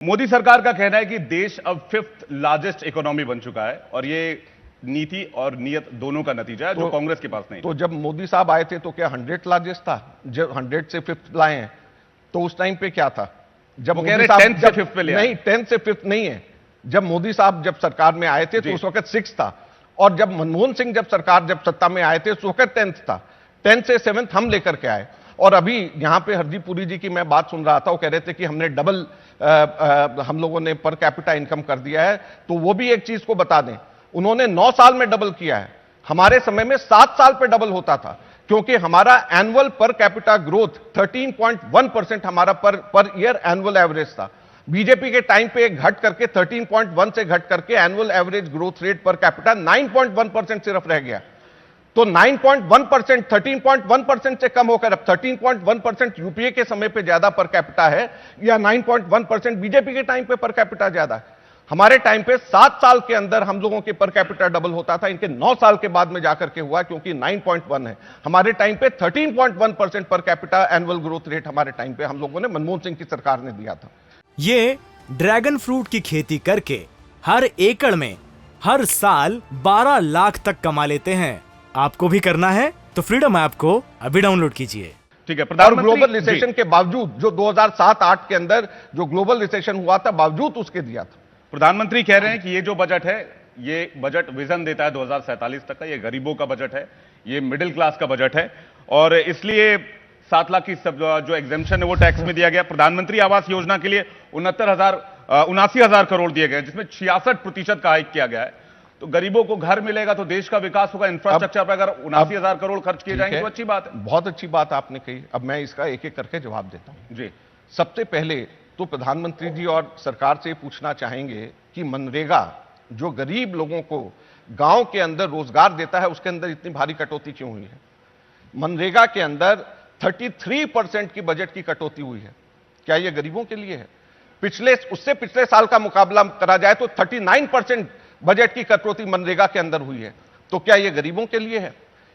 मोदी सरकार का कहना है कि देश अब 5th लार्जेस्ट इकोनॉमी बन चुका है और ये नीति और नियत दोनों का नतीजा है जो कांग्रेस के पास नहीं। तो जब मोदी साहब आए थे तो क्या 100 लार्जेस्ट था? जब 100 से 5th लाए हैं तो उस टाइम पे क्या था? जब वो कह रहे 10th से 5th पे ले नहीं, 10th से 5th नहीं है। जब मोदी साहब जब सरकार में आए थे तो उस वक्त 6 था, और जब मनमोहन सिंह जब सत्ता में आए थे उस वक्त 10th था। 10th से 7th हम लेकर के आए। और अभी यहां पे हरदीप पुरी जी की मैं बात सुन रहा था, वो कह रहे थे कि हमने डबल हम लोगों ने पर कैपिटा इनकम कर दिया है। तो वो भी एक चीज को बता दें, उन्होंने 9 साल में डबल किया है। हमारे समय में 7 साल पे डबल होता था, क्योंकि हमारा एनुअल पर कैपिटा ग्रोथ 13.1% हमारा पर ईयर एनुअल एवरेज था। बीजेपी के टाइम पे घट करके 13.1 से घट करके annual average growth rate per capita 9.1% सिर्फ रह गया। तो 9.1%, 13.1% से कम होकर अब 13.1% यूपीए के समय पे ज्यादा पर कैपिटा है, या 9.1% बीजेपी के टाइम पे पर कैपिटा ज्यादा है। हमारे टाइम पे 7 साल के अंदर हम लोगों के पर कैपिटा डबल होता था, इनके 9 साल के बाद में जाकर के हुआ, क्योंकि 9.1 है। हमारे टाइम पे 13.1% per capita annual growth rate हमारे टाइम पे हम लोगों ने मनमोहन सिंह की सरकार ने दिया था। ये ड्रैगन फ्रूट की खेती करके हर एकड़ में हर साल 12 लाख तक कमा लेते हैं। आपको भी करना है तो फ्रीडम ऐप को अभी डाउनलोड कीजिए। ठीक है, प्रधानमंत्री ग्लोबल रिसेशन के बावजूद, जो 2007-8 के अंदर जो ग्लोबल रिसेशन हुआ था, बावजूद उसके दिया था। प्रधानमंत्री कह रहे हैं कि ये जो बजट है, ये बजट विजन देता है 2047 तक का। ये गरीबों का बजट है, ये मिडिल क्लास का बजट है, और इसलिए 7 लाख की जो एग्जेम्पशन है वो टैक्स में दिया गया। प्रधानमंत्री आवास योजना के लिए 79,000 करोड़ दिए गए, जिसमें 66% का हाइक किया गया है। तो गरीबों को घर मिलेगा तो देश का विकास होगा। इंफ्रास्ट्रक्चर पर अगर 79,000 करोड़ खर्च किए जाएंगे तो अच्छी बात है। बहुत अच्छी बात आपने कही। अब मैं इसका एक एक करके जवाब देता हूं। जी, सबसे पहले तो प्रधानमंत्री जी और सरकार से पूछना चाहेंगे कि मनरेगा जो गरीब लोगों को गांव के अंदर रोजगार देता है, उसके अंदर इतनी भारी कटौती क्यों हुई है? मनरेगा के अंदर 33% की बजट की कटौती हुई है। क्या यह गरीबों के लिए है? उससे पिछले साल का मुकाबला करा जाए तो 39% बजट की कटौती मनरेगा के अंदर हुई है। तो क्या यह गरीबों के लिए है?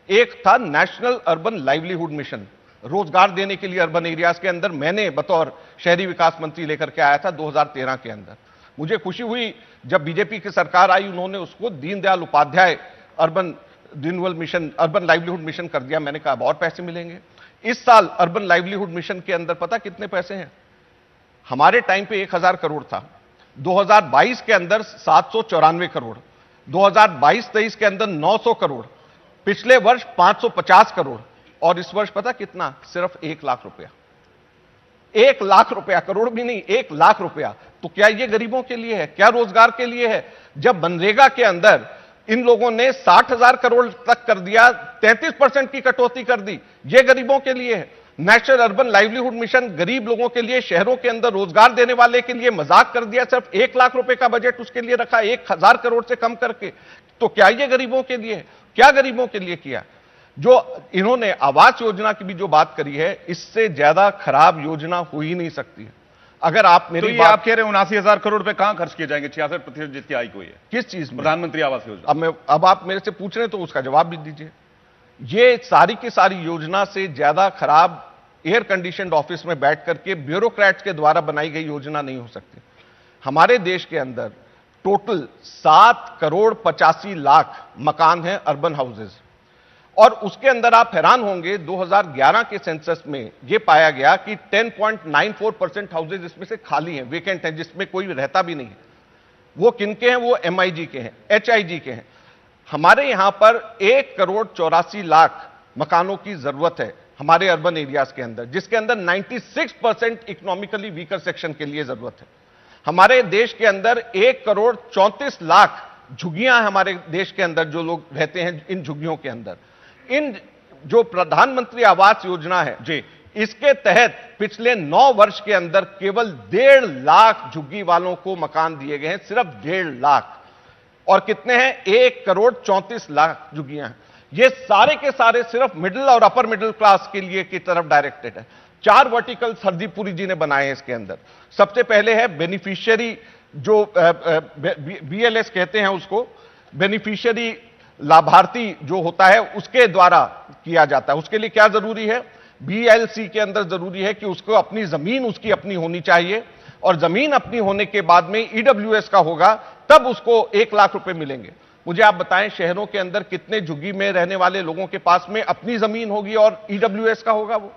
एक था नेशनल अर्बन लाइवलीहुड मिशन, रोजगार देने के लिए अर्बन एरियाज के अंदर मैंने बतौर शहरी विकास मंत्री लेकर के आया था 2013 के अंदर। मुझे खुशी हुई जब बीजेपी की सरकार आई, उन्होंने उसको Deendayal Upadhyaya urban renewal mission, urban livelihood mission कर दिया। मैंने कहा अब और पैसे मिलेंगे। इस साल अर्बन लाइवलीहुड मिशन के अंदर पता कितने पैसे हैं? हमारे टाइम पे 1000 करोड़ था, 2022 के अंदर 794 करोड़, 2022-23 के अंदर 900 करोड़, पिछले वर्ष 550 करोड़, और इस वर्ष पता कितना? सिर्फ 1 लाख रुपया। 1 लाख रुपया, करोड़ भी नहीं, 1 लाख रुपया। तो क्या यह गरीबों के लिए है? क्या रोजगार के लिए है? जब मनरेगा के अंदर इन लोगों ने 60,000 करोड़ तक कर दिया, 33% की कटौती कर दी, यह गरीबों के लिए है? नेशनल अर्बन लाइवलीहुड मिशन गरीब लोगों के लिए, शहरों के अंदर रोजगार देने वाले के लिए मजाक कर दिया। सिर्फ 1 लाख रुपए का बजट उसके लिए रखा, 1000 करोड़ से कम करके। तो क्या यह गरीबों के लिए है? क्या गरीबों के लिए किया? जो इन्होंने आवास योजना की भी जो बात करी है, इससे ज्यादा खराब योजना हो ही नहीं सकती है। अगर आप मेरी तो आप कह रहे हैं 79,000 करोड़ रुपए कहां खर्च किए जाएंगे? 66% जिसकी हाइक हुई है किस चीज में? प्रधानमंत्री आवास योजना। अब आप मेरे से पूछ रहे हैं तो उसका जवाब भी दीजिए। ये सारी की सारी योजना से ज्यादा खराब एयर कंडीशनड ऑफिस में बैठ करके ब्यूरोक्रेट्स के द्वारा बनाई गई योजना नहीं हो सकती। हमारे देश के अंदर टोटल 7 करोड़ 85 लाख मकान हैं, अर्बन हाउसेज, और उसके अंदर आप हैरान होंगे 2011 के सेंसस में यह पाया गया कि 10.94% हाउसेज इसमें से खाली हैं, वेकेंट हैं, जिसमें कोई रहता भी नहीं है। वो किनके हैं? वो MIG के हैं, HIG के हैं। हमारे यहां पर 1 करोड़ 84 लाख मकानों की जरूरत है हमारे अर्बन एरियाज के अंदर, जिसके अंदर 96% इकोनॉमिकली वीकर सेक्शन के लिए जरूरत है। हमारे देश के अंदर 1 करोड़ 34 लाख झुग्गियां हैं हमारे देश के अंदर, जो लोग रहते हैं इन झुग्गियों के अंदर। इन जो प्रधानमंत्री आवास योजना है जी, इसके तहत पिछले 9 वर्ष के अंदर केवल 1.5 लाख झुग्गी वालों को मकान दिए गए हैं, सिर्फ 1.5 लाख। और कितने हैं? 1 करोड़ 34 लाख झुग्गियां हैं। ये सारे के सारे सिर्फ मिडिल और अपर मिडिल क्लास के लिए की तरफ डायरेक्टेड है। 4 वर्टिकल्स हरदीप पुरी जी ने बनाए हैं इसके अंदर। सबसे पहले है बेनिफिशियरी, जो BLS कहते हैं उसको, बेनिफिशियरी लाभार्थी जो होता है उसके द्वारा किया जाता है। उसके लिए क्या जरूरी है? BLC के अंदर जरूरी है कि उसको अपनी जमीन उसकी अपनी होनी चाहिए, और जमीन अपनी होने के बाद में ईडब्ल्यूएस का होगा, तब उसको 1 लाख रुपए मिलेंगे। मुझे आप बताएं, शहरों के अंदर कितने झुग्गी में रहने वाले लोगों के पास में अपनी जमीन होगी और ईडब्ल्यूएस का होगा? वो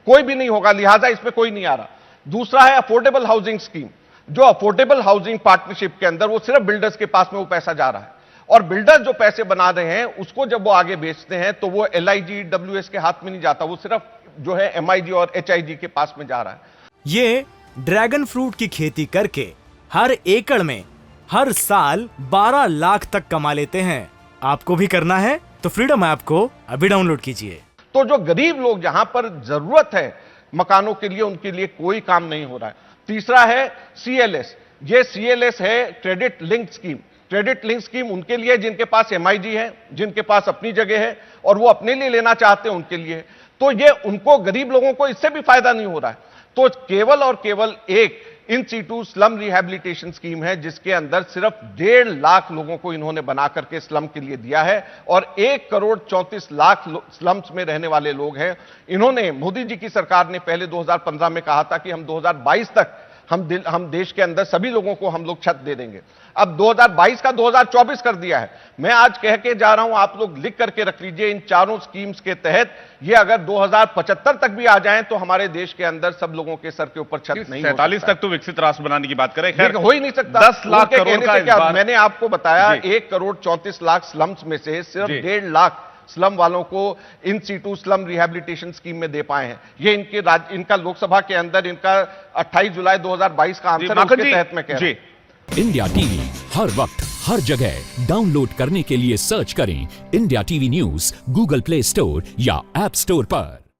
कोई भी नहीं होगा, लिहाजा इसमें कोई नहीं आ रहा। दूसरा है अफोर्डेबल हाउसिंग स्कीम। जो अफोर्डेबल हाउसिंग पार्टनरशिप के अंदर वो सिर्फ बिल्डर्स के पास में वो पैसा जा रहा है, और बिल्डर जो पैसे बना रहे हैं उसको जब वो आगे बेचते हैं तो वो एलआईजी डब्ल्यूएस के हाथ में नहीं जाता, वो सिर्फ जो है एमआईजी और एचआईजी के पास में जा रहा है। ये ड्रैगन फ्रूट की खेती करके हर एकड़ में हर साल 12 लाख तक कमा लेते हैं। आपको भी करना है तो फ्रीडम ऐप को अभी डाउनलोड कीजिए। तो जो गरीब लोग जहां पर जरूरत है मकानों के लिए, उनके लिए कोई काम नहीं हो रहा है। तीसरा है सीएलएस। ये सीएलएस है credit link scheme. Credit link scheme उनके लिए जिनके पास एमआईजी है, जिनके पास अपनी जगह है और वो अपने लिए लेना चाहते हैं, उनके लिए। तो ये उनको, गरीब लोगों को इससे भी फायदा नहीं हो रहा है। तो केवल और केवल एक in situ slum rehabilitation scheme है, जिसके अंदर सिर्फ 1.5 लाख लोगों को इन्होंने बना करके स्लम के लिए दिया है, और 1,34,00,000 स्लम्स में रहने वाले लोग हैं। इन्होंने, मोदी जी की सरकार ने पहले 2015 में कहा था कि हम 2022 तक हम देश के अंदर सभी लोगों को हम लोग छत दे देंगे। अब 2022 का 2024 कर दिया है। मैं आज कह के जा रहा हूं, आप लोग लिख करके रख लीजिए, इन चारों स्कीम्स के तहत ये अगर 2075 तक भी आ जाएं तो हमारे देश के अंदर सब लोगों के सर के ऊपर छत नहीं हो 47 तक तो विकसित राष्ट्र बनाने की बात करें, खैर हो ही नहीं सकता। 10 लाख करोड़ का इस बार, मैंने आपको बताया 1,34,00,000 स्लम्स में से सिर्फ 1.5 लाख स्लम वालों को in situ slum rehabilitation scheme में दे पाए हैं। ये इनका लोकसभा के अंदर इनका 28 जुलाई 2022 का आंसर है, उसके तहत मैं कह रहा हूं। इंडिया टीवी हर वक्त हर जगह डाउनलोड करने के लिए सर्च करें India TV news Google play store या ऐप स्टोर पर।